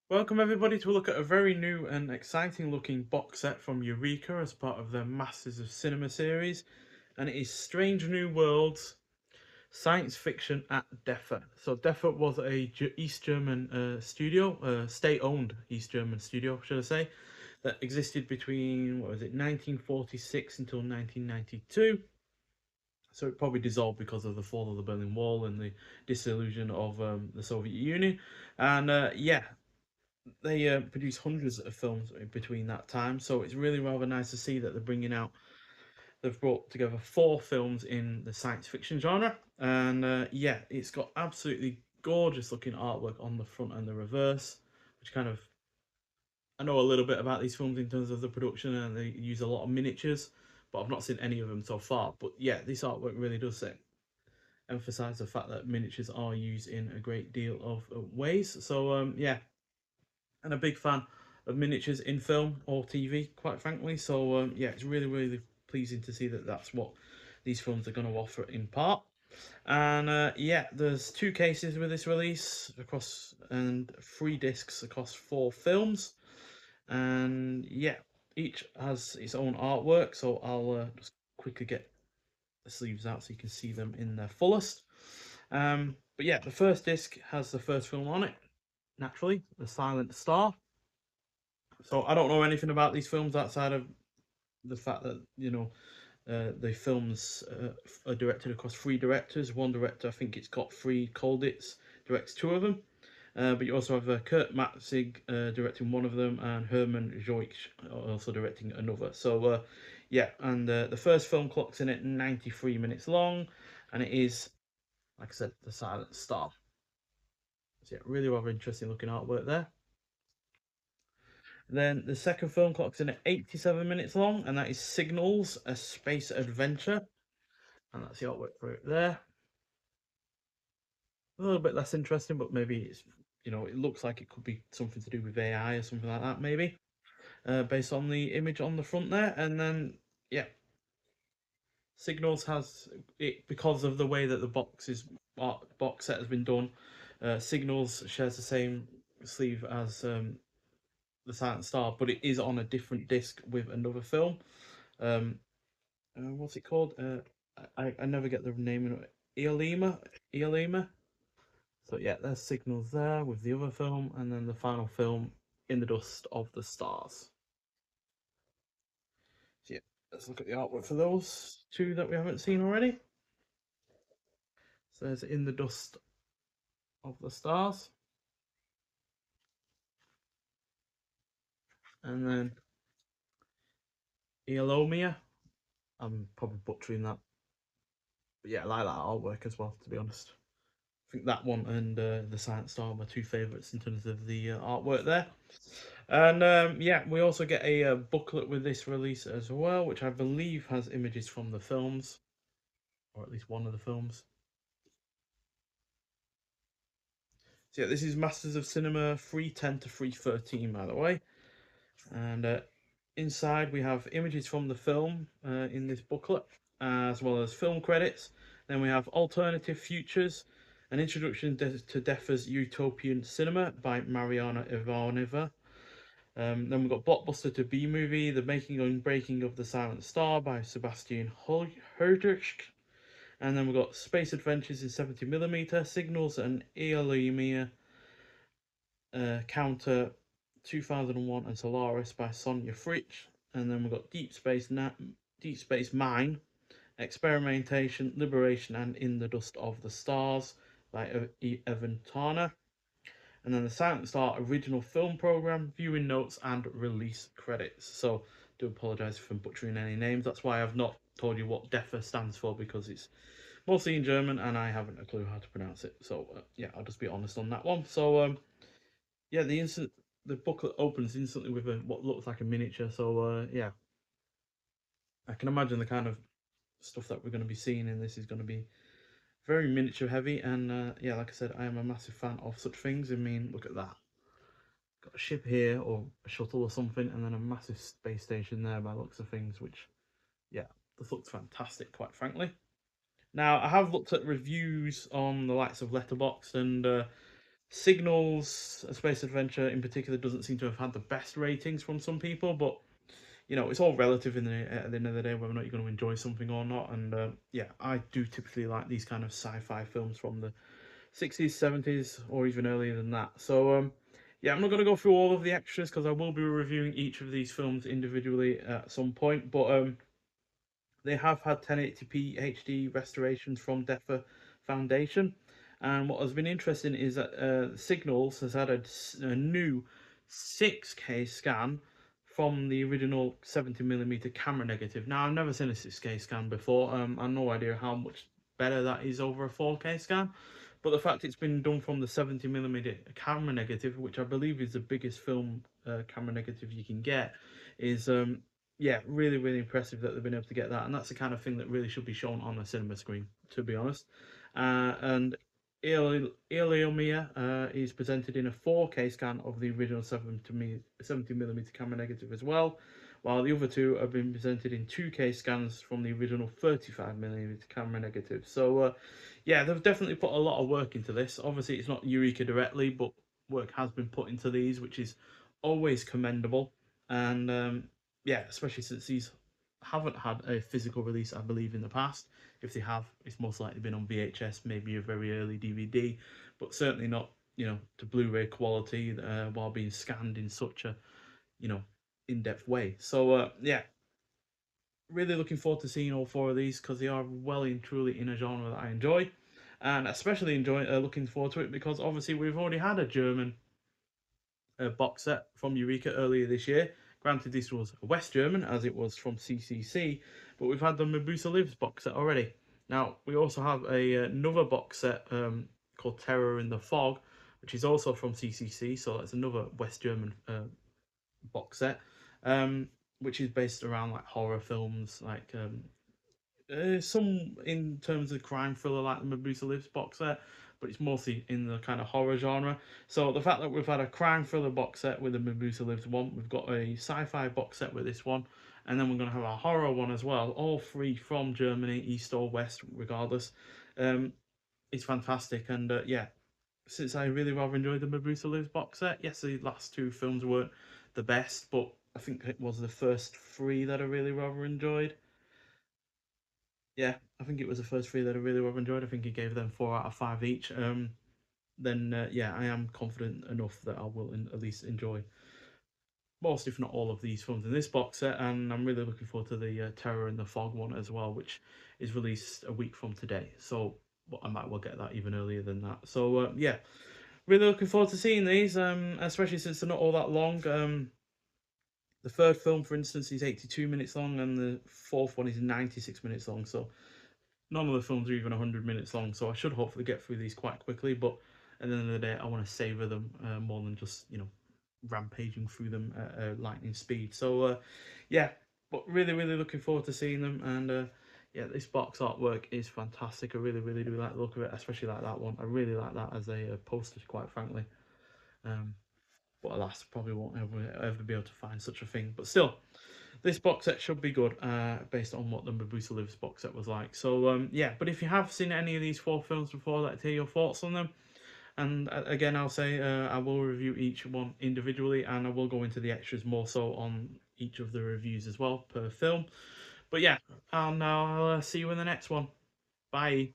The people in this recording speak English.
Welcome everybody to a look at a very new and exciting looking box set from Eureka as part of their Masters of Cinema series, and it is Strange New Worlds Science Fiction at DEFA. So DEFA was a East German studio, state-owned East German studio, should I say, that existed between, what was it, 1946 until 1992. So it probably dissolved because of the fall of the Berlin Wall and the dissolution of the Soviet Union. And yeah, they produce hundreds of films between that time, so it's really rather nice to see that they're bringing out. They've brought together four films in the science fiction genre, and yeah, it's got absolutely gorgeous looking artwork on the front and the reverse, which kind of I know a little bit about these films in terms of the production, and they use a lot of miniatures, but I've not seen any of them so far. But yeah, this artwork really does emphasize the fact that miniatures are used in a great deal of ways. So yeah, and a big fan of miniatures in film or TV, quite frankly. So yeah, it's really pleasing to see that that's what these films are going to offer in part. And yeah, there's two cases with this release across and three discs across four films. And yeah, each has its own artwork. So I'll just quickly get the sleeves out so you can see them in their fullest. But yeah, the first disc has the first film on it, naturally, The Silent Star. So I don't know anything about these films outside of the fact that the films are directed across three directors. One director, I think it's got three Colditz, directs two of them. But you also have Kurt Matzig directing one of them, and Herman Joich also directing another. So yeah, and the first film clocks in at 93 minutes long, and it is, like I said, The Silent Star. So yeah, really rather interesting looking artwork there. Then the second film clocks in at 87 minutes long, and that is Signals, a Space Adventure. And that's the artwork for it there. A little bit less interesting, but maybe it looks like it could be something to do with AI or something like that, maybe, based on the image on the front there. And then, yeah, Signals has it because of the way that the box set has been done. Signals shares the same sleeve as the Silent Star, but it is on a different disc with another film. Um, what's it called? I never get the name of it. Eolema. So yeah, there's Signals there with the other film, and then the final film, In the Dust of the Stars. So yeah, let's look at the artwork for those two that we haven't seen already. So there's In the Dust of the Stars, and then Eolomia. I'm probably butchering that, but yeah, I like that artwork as well, to be honest. I think that one and the Silent Star are my two favourites in terms of the artwork there. And yeah, we also get a booklet with this release as well, which I believe has images from the films, or at least one of the films. So yeah, this is Masters of Cinema 310 to 313, by the way. And inside we have images from the film in this booklet, as well as film credits. Then we have Alternative Futures, an introduction to DEFA's Utopian Cinema by Mariana Ivanova. Then we've got Blockbuster to B Movie, The Making and Breaking of the Silent Star by Sebastian Hurtich. And then we've got Space Adventures in 70mm, Signals and Eolimia Counter 2001 and Solaris by Sonia Fritsch. And then we've got Deep Space Mine, Experimentation, Liberation, and In the Dust of the Stars by Evan Tarner. And then the Silent Star original film program, viewing notes, and release credits. So, do apologise for butchering any names. That's why I've not told you what DEFA stands for, because it's mostly in German and I haven't a clue how to pronounce it. So, yeah, I'll just be honest on that one. So, yeah, the booklet opens instantly with what looks like a miniature. So, yeah, I can imagine the kind of stuff that we're going to be seeing in this is going to be very miniature heavy. And yeah, like I said, I am a massive fan of such things. I mean, look at that. Got a ship here or a shuttle or something, and then a massive space station there by looks of things, which, yeah, this looks fantastic, quite frankly. Now, I have looked at reviews on the likes of Letterboxd, and Signals, a space adventure in particular, doesn't seem to have had the best ratings from some people, but it's all relative at the end of the day, whether or not you're going to enjoy something or not. And yeah, I do typically like these kind of sci-fi films from the 60s, 70s, or even earlier than that. So yeah, I'm not going to go through all of the extras because I will be reviewing each of these films individually at some point. But they have had 1080p HD restorations from DEFA Foundation. And what has been interesting is that Signals has had a new 6K scan from the original 70mm camera negative. Now, I've never seen a 6K scan before. I have no idea how much better that is over a 4K scan. But the fact it's been done from the 70mm camera negative, which I believe is the biggest film camera negative you can get, is yeah, really, really impressive that they've been able to get that, and that's the kind of thing that really should be shown on a cinema screen, to be honest. And Iliomia is presented in a 4K scan of the original 70mm camera negative as well, while the other two have been presented in 2K scans from the original 35mm camera negative. So, yeah, they've definitely put a lot of work into this. Obviously, it's not Eureka directly, but work has been put into these, which is always commendable. And yeah, especially since these haven't had a physical release, I believe, in the past. If they have, it's most likely been on VHS, maybe a very early DVD, but certainly not, to Blu-ray quality while being scanned in such a, you know, in-depth way. So yeah, really looking forward to seeing all four of these because they are well and truly in a genre that I enjoy, and especially enjoy looking forward to it because obviously we've already had a German box set from Eureka earlier this year. Granted, this was West German as it was from CCC, but we've had the Medusa Lives box set already. Now, we also have another box set called Terror in the Fog, which is also from CCC, so that's another West German box set, which is based around like horror films, like some in terms of crime thriller like the Medusa Lives box set, but it's mostly in the kind of horror genre. So the fact that we've had a crime thriller box set with the Medusa Lives one, we've got a sci-fi box set with this one, and then we're going to have a horror one as well. All three from Germany, east or west, regardless. Um, it's fantastic, and yeah, since I really rather enjoyed the Medusa Lives box set, yes, the last two films weren't the best, but I think it was the first three that I really rather enjoyed. Yeah, I think it was the first three that I really well enjoyed. I think he gave them 4 out of 5 each. Then yeah, I am confident enough that I will at least enjoy most, if not all, of these films in this box set, and I'm really looking forward to the Terror in the Fog one as well, which is released a week from today. So, but I might well get that even earlier than that. So yeah, really looking forward to seeing these, especially since they're not all that long. The third film, for instance, is 82 minutes long, and the fourth one is 96 minutes long. So none of the films are even 100 minutes long, so I should hopefully get through these quite quickly. But at the end of the day, I want to savor them more than just rampaging through them at lightning speed. So yeah, but really, really looking forward to seeing them. And yeah, this box artwork is fantastic. I really, really do like the look of it, especially like that one. I really like that as a poster, quite frankly. Um, but alas, probably won't ever be able to find such a thing. But still, this box set should be good, based on what the Medusa Lives box set was like. So yeah, but if you have seen any of these four films before, I'd like to hear your thoughts on them. And again, I'll say I will review each one individually, and I will go into the extras more so on each of the reviews as well per film. But yeah, I'll see you in the next one. Bye.